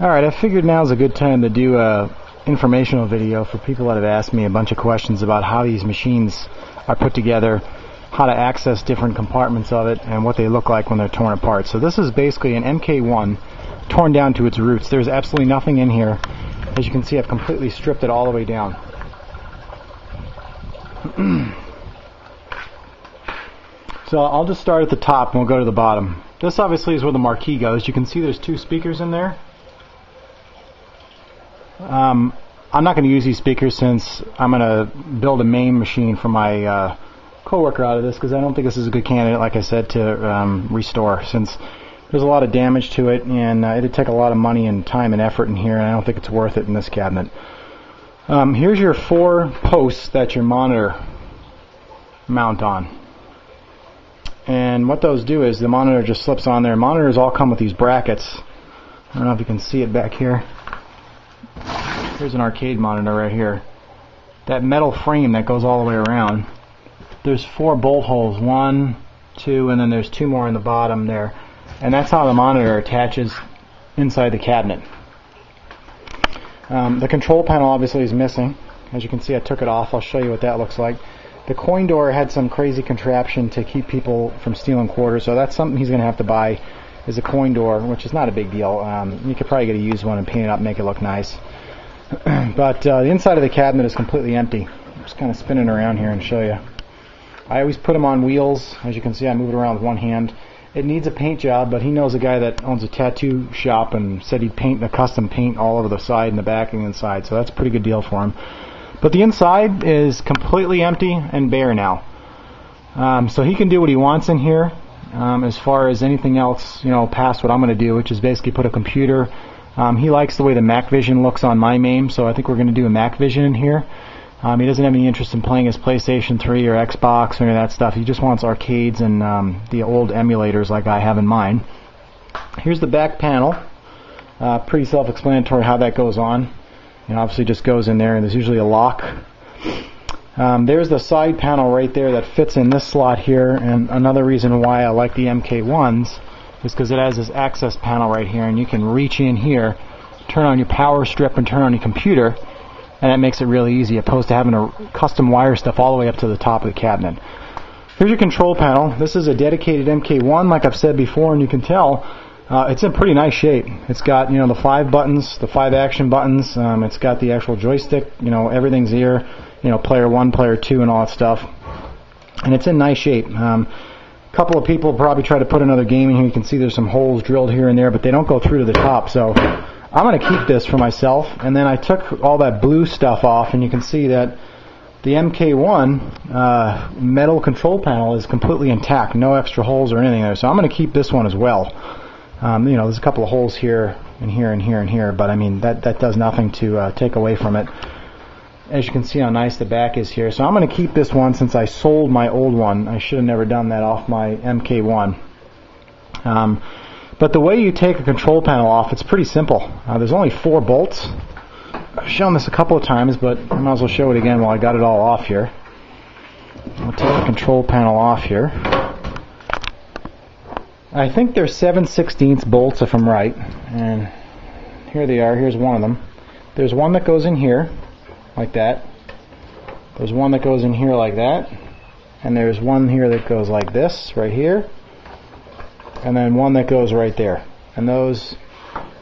Alright, I figured now's a good time to do a informational video for people that have asked me a bunch of questions about how these machines are put together, how to access different compartments of it, and what they look like when they're torn apart. So this is basically an MK1 torn down to its roots. There's absolutely nothing in here. As you can see, I've completely stripped it all the way down. So I'll just start at the top and we'll go to the bottom. This obviously is where the marquee goes. You can see there's two speakers in there. I'm not going to use these speakers since I'm going to build a MAME machine for my coworker out of this, because I don't think this is a good candidate, like I said, to restore, since there's a lot of damage to it, and it'd take a lot of money and time and effort in here, and I don't think it's worth it in this cabinet. Here's your 4 posts that your monitor mount on. And what those do is the monitor just slips on there. Monitors all come with these brackets. I don't know if you can see it back here. Here's an arcade monitor right here. That metal frame that goes all the way around. There's 4 bolt holes, 1, 2, and then there's 2 more in the bottom there. And that's how the monitor attaches inside the cabinet. The control panel obviously is missing. As you can see, I took it off. I'll show you what that looks like. The coin door had some crazy contraption to keep people from stealing quarters, so that's something he's going to have to buy, is a coin door, which is not a big deal. You could probably get a used one and paint it up and make it look nice. But the inside of the cabinet is completely empty. I'm just kind of spinning around here and show you. I always put them on wheels. As you can see, I move it around with one hand. It needs a paint job, but he knows a guy that owns a tattoo shop and said he'd paint the custom paint all over the side and the back and inside, so that's a pretty good deal for him. But the inside is completely empty and bare now. So he can do what he wants in here. As far as anything else, past what I'm going to do, which is basically put a computer. He likes the way the MacVision looks on my MAME, so I think we're going to do a MacVision in here. He doesn't have any interest in playing his PlayStation 3 or Xbox or any of that stuff. He just wants arcades and the old emulators like I have in mine. Here's the back panel. Pretty self-explanatory how that goes on. Obviously just goes in there, and there's usually a lock. There's the side panel right there that fits in this slot here, and another reason why I like the MK1s is because it has this access panel right here, and you can reach in here, turn on your power strip and turn on your computer, and that makes it really easy, opposed to having to custom wire stuff all the way up to the top of the cabinet. Here's your control panel. This is a dedicated MK1, like I've said before, and you can tell it's in pretty nice shape. It's got the 5 buttons, the 5 action buttons. It's got the actual joystick. Everything's here. Player 1, player 2, and all that stuff. And it's in nice shape. A couple of people probably try to put another game in here. You can see there's some holes drilled here and there, but they don't go through to the top. So I'm going to keep this for myself. And then I took all that blue stuff off, and you can see that the MK1 metal control panel is completely intact. No extra holes or anything there. So I'm going to keep this one as well. There's a couple of holes here and here and here and here, but I mean that does nothing to take away from it. As you can see how nice the back is here. So I'm going to keep this one since I sold my old one. I should have never done that off my MK1. But the way you take a control panel off, it's pretty simple. There's only 4 bolts. I've shown this a couple of times, but I might as well show it again while I got it all off here. I'll take the control panel off here. I think they're 7/16 bolts if I'm right. And here they are. Here's one of them. There's one that goes in here, like that. There's one that goes in here like that. And there's one here that goes like this, right here. And then one that goes right there. And those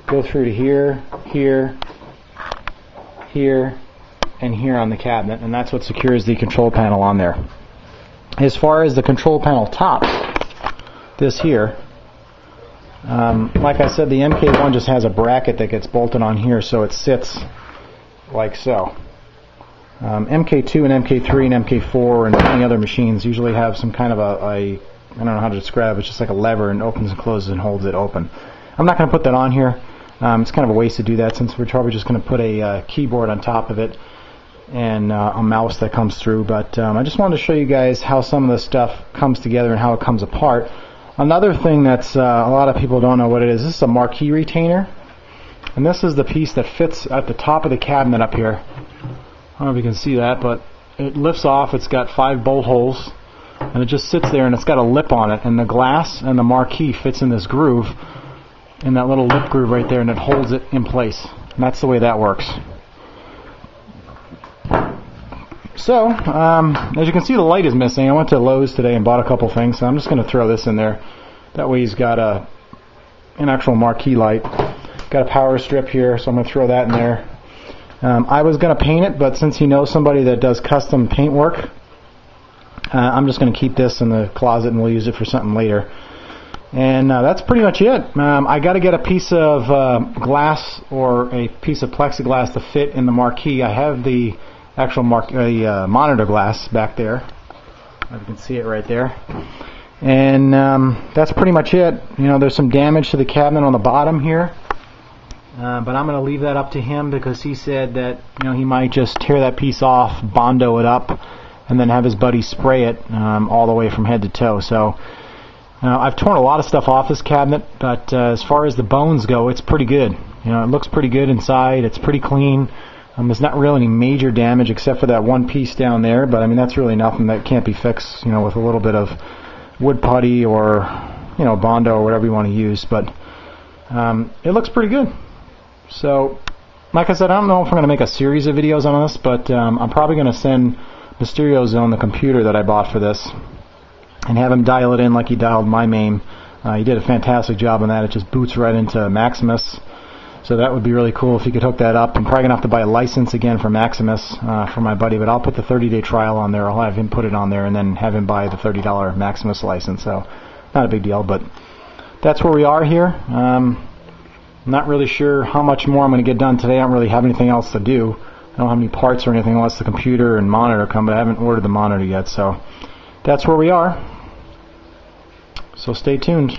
go through to here, here, here, and here on the cabinet. And that's what secures the control panel on there. As far as the control panel top, this here, like I said, the MK1 just has a bracket that gets bolted on here, so it sits like so. MK2 and MK3 and MK4 and any other machines usually have some kind of I don't know how to describe it. It's just like a lever, and opens and closes and holds it open. I'm not going to put that on here. It's kind of a waste to do that, since we're probably just going to put a keyboard on top of it and a mouse that comes through. But I just wanted to show you guys how some of this stuff comes together and how it comes apart. Another thing that's a lot of people don't know what it is. This is a marquee retainer, and this is the piece that fits at the top of the cabinet up here. I don't know if you can see that, but it lifts off. It's got 5 bolt holes, and it just sits there, and it's got a lip on it, and the glass and the marquee fits in this groove. in that little lip groove right there, and it holds it in place. And that's the way that works. So, as you can see, the light is missing. I went to Lowe's today and bought a couple things, so I'm just going to throw this in there. That way he's got an actual marquee light. Got a power strip here, so I'm going to throw that in there. I was going to paint it, but since he knows somebody that does custom paint work, I'm just going to keep this in the closet and we'll use it for something later. And that's pretty much it. I got to get a piece of glass or a piece of plexiglass to fit in the marquee. I have the actual monitor glass back there. You can see it right there. And that's pretty much it. You know, there's some damage to the cabinet on the bottom here. But I'm going to leave that up to him because he said that, you know, he might just tear that piece off, Bondo it up, and then have his buddy spray it all the way from head to toe. So I've torn a lot of stuff off this cabinet, but as far as the bones go, it's pretty good. You know, it looks pretty good inside. It's pretty clean. There's not really any major damage except for that one piece down there, but I mean that's really nothing that can't be fixed, you know, with a little bit of wood putty or, you know, Bondo or whatever you want to use. But it looks pretty good. So, like I said, I don't know if I'm going to make a series of videos on this, but I'm probably going to send Mysterio Zone the computer that I bought for this and have him dial it in like he dialed my MAME. He did a fantastic job on that. It just boots right into Maximus. So that would be really cool if he could hook that up. I'm probably going to have to buy a license again for Maximus for my buddy, but I'll put the 30-day trial on there. I'll have him put it on there and then have him buy the $30 Maximus license. So not a big deal, but that's where we are here. I'm not really sure how much more I'm going to get done today. I don't really have anything else to do. I don't have any parts or anything unless the computer and monitor come, but I haven't ordered the monitor yet. So that's where we are. So stay tuned.